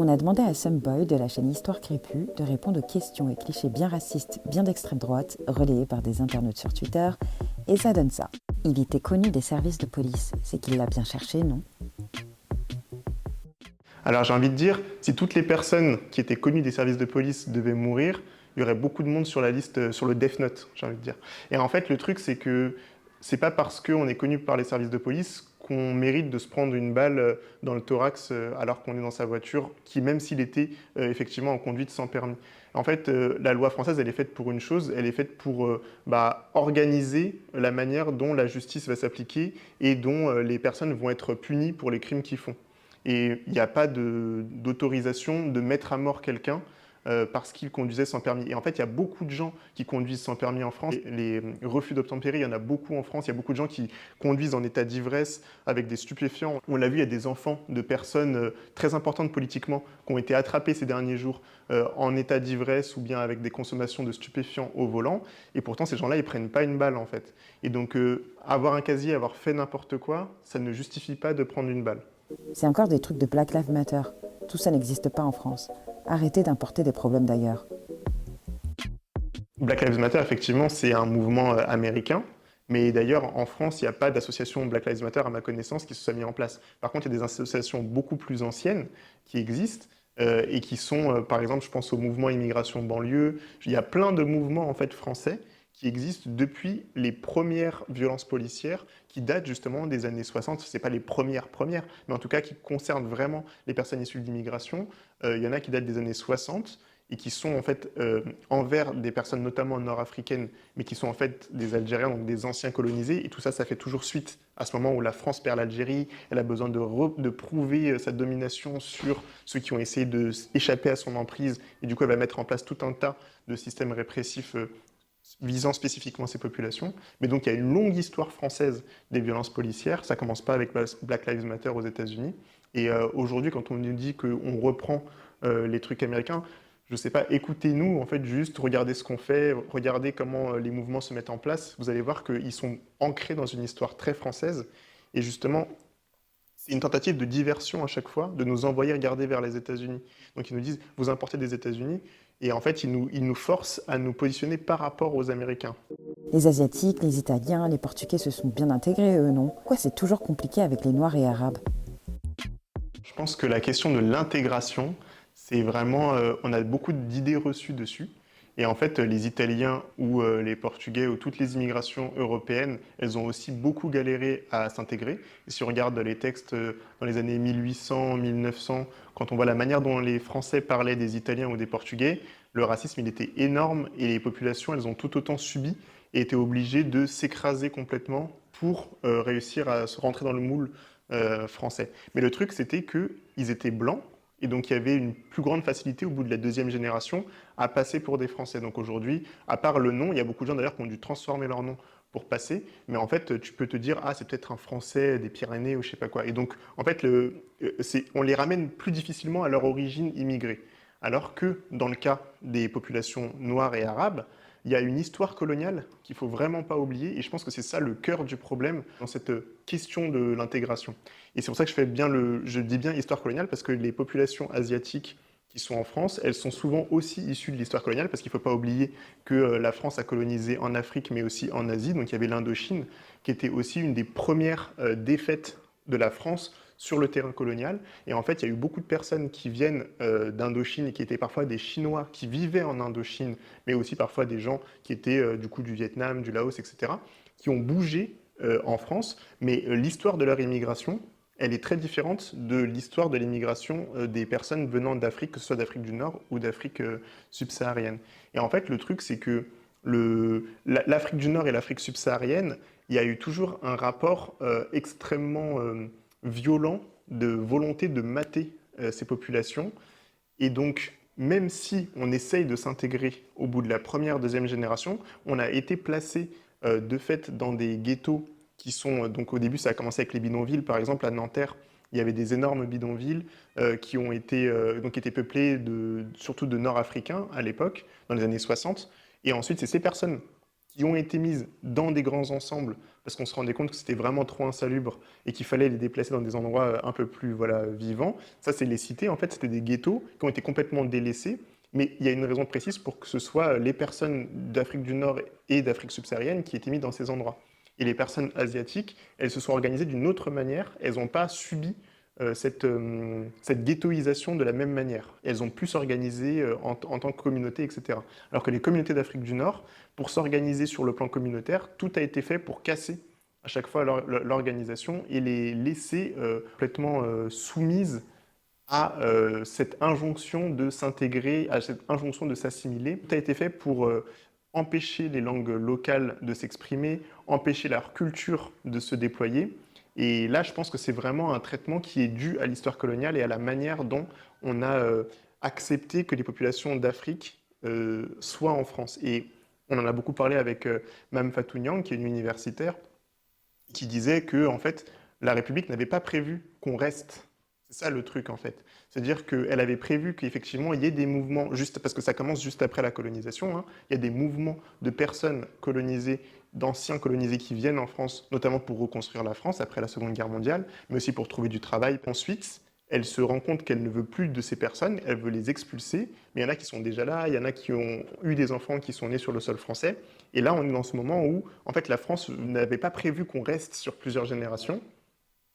On a demandé à Someboy de la chaîne Histoire Crépue de répondre aux questions et clichés bien racistes, bien d'extrême droite, relayés par des internautes sur Twitter, et ça donne ça. Il était connu des services de police, c'est qu'il l'a bien cherché, non? Alors j'ai envie de dire, si toutes les personnes qui étaient connues des services de police devaient mourir, il y aurait beaucoup de monde sur la liste, sur le Death Note, j'ai envie de dire. Et en fait, le truc, c'est que c'est pas parce qu'on est connu par les services de police qu'on mérite de se prendre une balle dans le thorax alors qu'on est dans sa voiture, qui même s'il était effectivement en conduite sans permis. En fait, la loi française, elle est faite pour une chose, elle est faite pour organiser la manière dont la justice va s'appliquer et dont les personnes vont être punies pour les crimes qu'ils font. Et il n'y a pas d'autorisation de mettre à mort quelqu'un parce qu'il conduisait sans permis. Et en fait, il y a beaucoup de gens qui conduisent sans permis en France. Les refus d'obtempérer, il y en a beaucoup en France. Il y a beaucoup de gens qui conduisent en état d'ivresse avec des stupéfiants. On l'a vu, il y a des enfants de personnes très importantes politiquement qui ont été attrapés ces derniers jours en état d'ivresse ou bien avec des consommations de stupéfiants au volant. Et pourtant, ces gens-là, ils ne prennent pas une balle en fait. Et donc, avoir un casier, avoir fait n'importe quoi, ça ne justifie pas de prendre une balle. C'est encore des trucs de Black Lives Matter. Tout ça n'existe pas en France. Arrêtez d'importer des problèmes d'ailleurs. Black Lives Matter, effectivement, c'est un mouvement américain. Mais d'ailleurs, en France, il n'y a pas d'association Black Lives Matter, à ma connaissance, qui se soit mis en place. Par contre, il y a des associations beaucoup plus anciennes qui existent et qui sont, par exemple, je pense au mouvement Immigration Banlieue. Il y a plein de mouvements en fait français qui existent depuis les premières violences policières qui datent justement des années 60. Ce n'est pas les premières, mais en tout cas qui concernent vraiment les personnes issues de l'immigration. Il y en a qui datent des années 60 et qui sont en fait envers des personnes notamment nord-africaines, mais qui sont en fait des Algériens, donc des anciens colonisés. Et tout ça, ça fait toujours suite à ce moment où la France perd l'Algérie. Elle a besoin de prouver sa domination sur ceux qui ont essayé d'échapper à son emprise. Et du coup, elle va mettre en place tout un tas de systèmes répressifs visant spécifiquement ces populations. Mais donc, il y a une longue histoire française des violences policières. Ça commence pas avec Black Lives Matter aux États-Unis. Et aujourd'hui, quand on nous dit qu'on reprend les trucs américains, je sais pas, écoutez-nous, en fait, juste regardez ce qu'on fait, regardez comment les mouvements se mettent en place. Vous allez voir qu'ils sont ancrés dans une histoire très française. Et justement, c'est une tentative de diversion à chaque fois, de nous envoyer regarder vers les États-Unis. Donc ils nous disent, vous importez des États-Unis, et en fait, ils nous forcent à nous positionner par rapport aux Américains. Les Asiatiques, les Italiens, les Portugais se sont bien intégrés, eux, non? Pourquoi c'est toujours compliqué avec les Noirs et Arabes? Je pense que la question de l'intégration, c'est vraiment, on a beaucoup d'idées reçues dessus. Et en fait, les Italiens ou les Portugais ou toutes les immigrations européennes, elles ont aussi beaucoup galéré à s'intégrer. Et si on regarde les textes dans les années 1800, 1900, quand on voit la manière dont les Français parlaient des Italiens ou des Portugais, le racisme, il était énorme et les populations, elles ont tout autant subi et étaient obligées de s'écraser complètement pour réussir à se rentrer dans le moule français. Mais le truc, c'était qu'ils étaient blancs, et donc il y avait une plus grande facilité au bout de la deuxième génération à passer pour des Français. Donc aujourd'hui, à part le nom, il y a beaucoup de gens d'ailleurs qui ont dû transformer leur nom pour passer, mais en fait, tu peux te dire, ah, c'est peut-être un Français des Pyrénées ou je sais pas quoi. Et donc, en fait, on les ramène plus difficilement à leur origine immigrée. Alors que dans le cas des populations noires et arabes, il y a une histoire coloniale qu'il ne faut vraiment pas oublier, et je pense que c'est ça le cœur du problème dans cette question de l'intégration. Et c'est pour ça que je dis bien histoire coloniale, parce que les populations asiatiques qui sont en France, elles sont souvent aussi issues de l'histoire coloniale, parce qu'il ne faut pas oublier que la France a colonisé en Afrique, mais aussi en Asie, donc il y avait l'Indochine, qui était aussi une des premières défaites de la France sur le terrain colonial. Et en fait, il y a eu beaucoup de personnes qui viennent d'Indochine et qui étaient parfois des Chinois qui vivaient en Indochine, mais aussi parfois des gens qui étaient du coup du Vietnam, du Laos, etc., qui ont bougé en France. Mais l'histoire de leur immigration, elle est très différente de l'histoire de l'immigration des personnes venant d'Afrique, que ce soit d'Afrique du Nord ou d'Afrique subsaharienne. Et en fait, le truc, c'est que l'Afrique du Nord et l'Afrique subsaharienne, il y a eu toujours un rapport extrêmement violent de volonté de mater ces populations. Et donc, même si on essaye de s'intégrer au bout de la première, deuxième génération, on a été placé de fait dans des ghettos qui sont, donc au début ça a commencé avec les bidonvilles, par exemple à Nanterre, il y avait des énormes bidonvilles qui ont été, donc étaient peuplés surtout de Nord-Africains à l'époque, dans les années 60. Et ensuite, c'est ces personnes qui ont été mises dans des grands ensembles parce qu'on se rendait compte que c'était vraiment trop insalubre et qu'il fallait les déplacer dans des endroits un peu plus voilà, vivants. Ça, c'est les cités. En fait, c'était des ghettos qui ont été complètement délaissés. Mais il y a une raison précise pour que ce soit les personnes d'Afrique du Nord et d'Afrique subsaharienne qui étaient mises dans ces endroits. Et les personnes asiatiques, elles se sont organisées d'une autre manière. Elles n'ont pas subi cette ghettoisation de la même manière. Elles ont pu s'organiser en tant que communauté, etc. Alors que les communautés d'Afrique du Nord, pour s'organiser sur le plan communautaire, tout a été fait pour casser à chaque fois l'organisation et les laisser complètement soumises à cette injonction de s'intégrer, à cette injonction de s'assimiler. Tout a été fait pour empêcher les langues locales de s'exprimer, empêcher leur culture de se déployer. Et là, je pense que c'est vraiment un traitement qui est dû à l'histoire coloniale et à la manière dont on a accepté que les populations d'Afrique soient en France. Et on en a beaucoup parlé avec Mme Fatou Niang, qui est une universitaire, qui disait que en fait, la République n'avait pas prévu qu'on reste. C'est ça le truc en fait. C'est-à-dire qu'elle avait prévu qu'effectivement il y ait des mouvements, juste parce que ça commence juste après la colonisation, hein, il y a des mouvements de personnes colonisées, d'anciens colonisés qui viennent en France, notamment pour reconstruire la France après la Seconde Guerre mondiale, mais aussi pour trouver du travail. Ensuite, elle se rend compte qu'elle ne veut plus de ces personnes, elle veut les expulser, mais il y en a qui sont déjà là, il y en a qui ont eu des enfants qui sont nés sur le sol français. Et là, on est dans ce moment où, en fait, la France n'avait pas prévu qu'on reste sur plusieurs générations,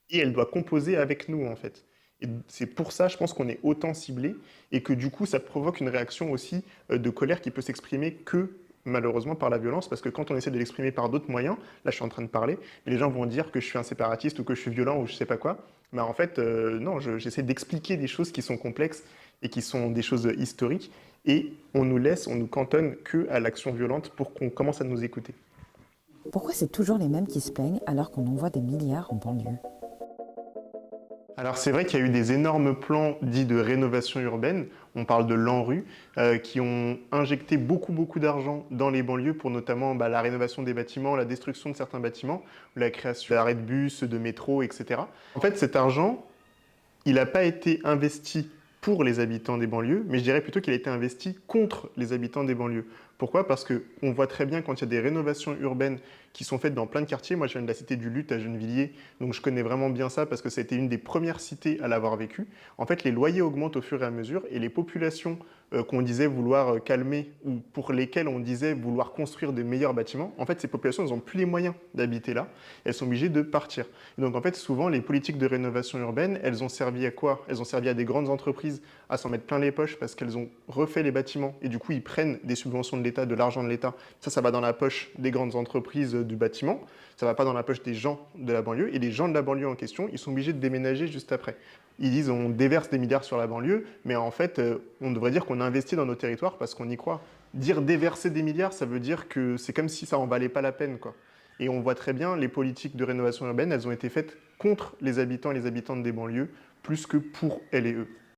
et elle doit composer avec nous, en fait. Et c'est pour ça, je pense qu'on est autant ciblé, et que du coup, ça provoque une réaction aussi de colère qui peut s'exprimer que malheureusement par la violence, parce que quand on essaie de l'exprimer par d'autres moyens, là je suis en train de parler, mais les gens vont dire que je suis un séparatiste ou que je suis violent ou je sais pas quoi. Mais en fait, non, j'essaie d'expliquer des choses qui sont complexes et qui sont des choses historiques, et on nous cantonne que à l'action violente pour qu'on commence à nous écouter. Pourquoi c'est toujours les mêmes qui se plaignent alors qu'on envoie des milliards en banlieue? Alors c'est vrai qu'il y a eu des énormes plans dits de rénovation urbaine, on parle de l'ANRU, qui ont injecté beaucoup d'argent dans les banlieues pour notamment la rénovation des bâtiments, la destruction de certains bâtiments, la création d'arrêts de bus, de métro, etc. En fait cet argent, il n'a pas été investi pour les habitants des banlieues, mais je dirais plutôt qu'il a été investi contre les habitants des banlieues. Pourquoi? Parce qu'on voit très bien quand il y a des rénovations urbaines qui sont faites dans plein de quartiers. Moi, je viens de la cité du Luth à Gennevilliers, donc je connais vraiment bien ça parce que ça a été une des premières cités à l'avoir vécu. En fait, les loyers augmentent au fur et à mesure et les populations qu'on disait vouloir calmer ou pour lesquelles on disait vouloir construire de meilleurs bâtiments, en fait, ces populations, elles n'ont plus les moyens d'habiter là. Elles sont obligées de partir. Et donc, en fait, souvent, les politiques de rénovation urbaine, elles ont servi à quoi? Elles ont servi à des grandes entreprises à s'en mettre plein les poches parce qu'elles ont refait les bâtiments et du coup, ils prennent des subventions de l'État, de l'argent de l'État. Ça va dans la poche des grandes entreprises du bâtiment. Ça va pas dans la poche des gens de la banlieue. Et les gens de la banlieue en question, ils sont obligés de déménager juste après. Ils disent on déverse des milliards sur la banlieue, mais en fait, on devrait dire qu'on investit dans nos territoires parce qu'on y croit. Dire déverser des milliards, ça veut dire que c'est comme si ça en valait pas la peine, quoi. Et on voit très bien, les politiques de rénovation urbaine, elles ont été faites contre les habitants et les habitantes des banlieues, plus que pour elles et eux.